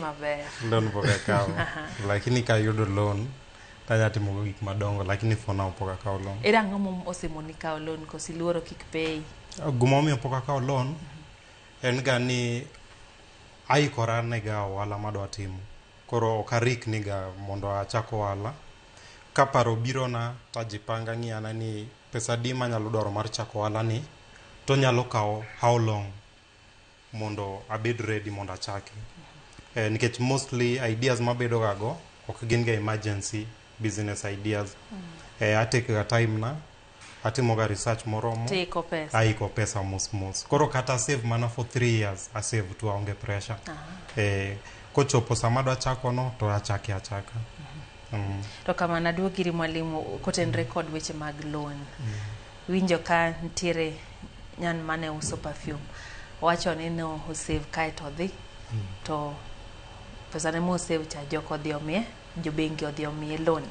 maber. Loan pok akawo. Lakini kayudo loan, tanya timo gik madongo, lakini for now pok akawo loan. Era ang'o mom osemoni kawo loan kosi luoro kik pay? Gumomiyo pok akawo loan, en ga ni aikora nega ohala madwa timo. Koro ok arikni ga mondo achak ohala. Ka paro biro na tajipanga ng'iyana ni pesa di manyalo dwaro mar chako ohala ni, to nyalo kawo how long mondo abed ready mondo achaki. Nikech mostly ideas mabedo gago ok gin ga emergency business ideas. Atake ga time na, atimo ga research moromo. Tiko pesa. Aiko pesa mos. Koro kata save mana for 3 years, a save to aonge pressure. Kochopo sama adwa chako no, to achaka. To kama naduogiri mwalimu kotenre kod weche mag loan. Winjo ka ntiere nyan mane uso perfume. Wacho ni no save kae to dhi. To pesa ne mo save cha joko dhi omiye, jo bengi odhi omiye loan.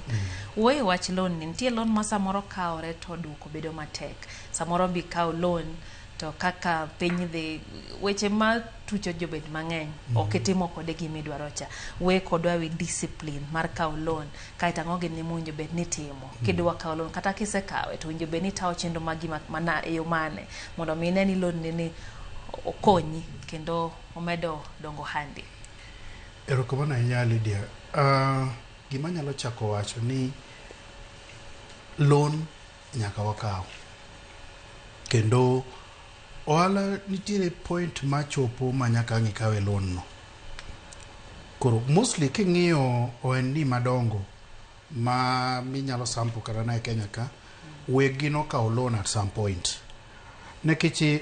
Wuoye wach loan ni nitie loan ma samoro kaore to duoko bedo matek. Samoro bi kawo loan to kaka piny dhi weche ma tucho jobed mang'eny okitimo kode gimidwaro cha. We kodwa wi discipline mar kawo loan kaita ng'oge ni mwinjo bed ni timo kidwa kawo loan kata kise kawe to winjo bed ni tawo chenro magi mana e yo mane mondo mi ne ni loan ni okonyi kendo omedo dongo handi. Erokamano ahinya Lydia. Gima nyalo chako wacho ni loan nyaka wakaw. Kendo ohala nitiere point machopo manyaka ng'ikawe loan no. Koro mostly king'iyo ohendni madongo ma minyalo sample kata na e Kenya ka, wegi no kawo loan at some point. Nekichi